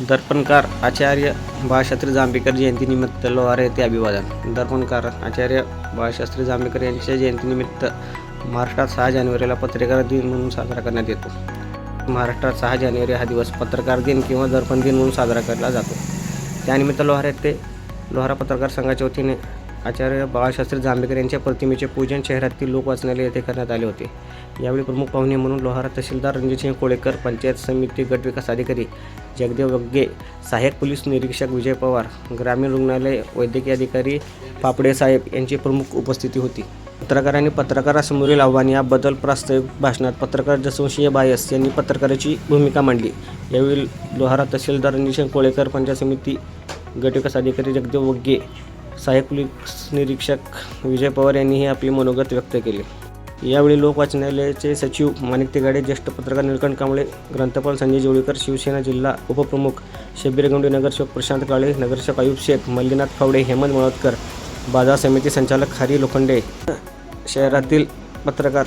दर्पणकार आचार्य बाळशास्त्री जांभेकर जयंतीनिमित्त लोहारा येथे अभिवादन. दर्पणकार आचार्य बाळशास्त्री जांभेकर यांच्या जयंतीनिमित्त महाराष्ट्रात 6 जानेवारीला पत्रकार दिन म्हणून साजरा करण्यात येतो. महाराष्ट्रात 6 जानेवारी हा दिवस पत्रकार दिन किंवा दर्पण दिन म्हणून साजरा केला जातो. त्यानिमित्त लोहारा येथे लोहारा पत्रकार संघाच्या वतीने आचार्य बाळशास्त्री जांभेकर यांच्या प्रतिमेचे पूजन शहरातील लोक वाचनालय येथे करण्यात आले होते. यावेळी प्रमुख पाहुणे म्हणून लोहारा तहसीलदार रणजितसिंह कोळेकर, पंचायत समिती गट विकास अधिकारी जगदेव वग्गे, सहाय्यक पोलीस निरीक्षक विजय पवार, ग्रामीण रुग्णालय वैद्यकीय अधिकारी पापडे साहेब यांची प्रमुख उपस्थिती होती. पत्रकारांनी पत्रकारासमोरील आव्हान याबद्दल प्रास्ताविक भाषणात पत्रकार जसवंत बायस यांनी पत्रकाराची भूमिका मांडली. यावेळी लोहारा तहसीलदार रणजितसिंह कोळेकर, पंचायत समिती गट विकास अधिकारी जगदेव वग्गे, सहाय्यक पोलीस निरीक्षक विजय पवार यांनीही आपले मनोगत व्यक्त केले. यावेळी लोक वाचनालयाचे सचिव माणिक तिगाडे, ज्येष्ठ पत्रकार निळकंठ कांबळे, ग्रंथपाल संजय जोळीकर, शिवसेना जिल्हा उपप्रमुख शब्बीर गवंडी, नगरसेवक प्रशांत काळे, नगरसेवक आयुब शेख, मल्लीनाथ फावडे, हेमंत मळवतकर, बाजार समिती संचालक हरी लोखंडे, शहरातील पत्रकार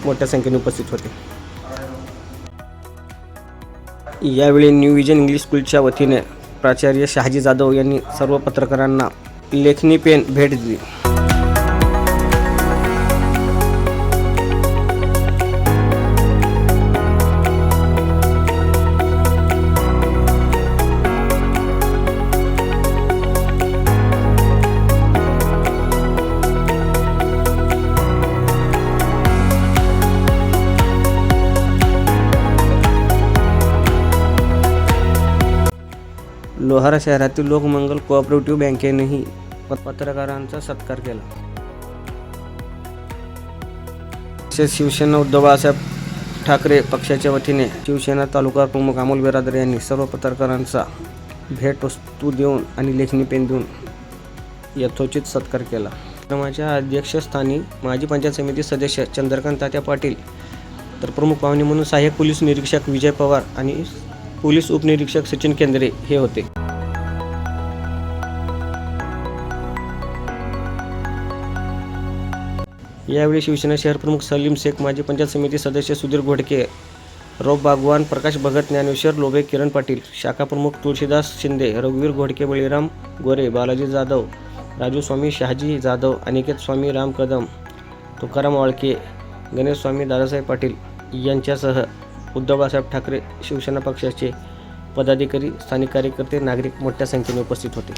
मोठ्या संख्येने उपस्थित होते. यावेळी न्यू विजन इंग्लिश स्कूलच्या वतीने प्राचार्य शहाजी जाधव यांनी सर्व पत्रकारांना लेखनी पेन भेट दिली. लोहारा शहरातील लोकमंगल कोऑपरेटिव्ह बँकेनेही पत्रकारांचा सत्कार केला. तसेच शिवसेना उद्धव बाळासाहेब ठाकरे पक्षाच्या वतीने शिवसेना तालुका प्रमुख अमोल बिरादर यांनी सर्व पत्रकारांचा भेटवस्तू देऊन आणि लेखनी पेन देऊन यथोचित सत्कार केला. कार्यक्रमाच्या अध्यक्षस्थानी माजी पंचायत समिती सदस्य चंद्रकांत तात्या पाटील, तर प्रमुख पाहुणे म्हणून सहाय्यक पोलीस निरीक्षक विजय पवार आणि पोलीस उपनिरीक्षक सचिन केंद्रे हे होते. यावेळी शिवसेना शहर प्रमुख सलीम शेख, माजी पंचायत समिती सदस्य सुधीर घोडके, रौफ बागवान, प्रकाश भगत, ज्ञानेश्वर लोभे, किरण पाटील, शाखा प्रमुख तुळशीदास शिंदे, रघुवीर घोडके, बळीराम गोरे, बालाजी जाधव, राजू स्वामी, शहाजी जाधव, अनिकेत स्वामी, राम कदम, तुकाराम वाळके, गणेश स्वामी, दादासाहेब पाटील यांच्यासह उद्धव बाळासाहेब ठाकरे शिवसेना पक्षाचे पदाधिकारी, स्थानिक कार्यकर्ते, नागरिक मोठ्या संख्येने उपस्थित होते.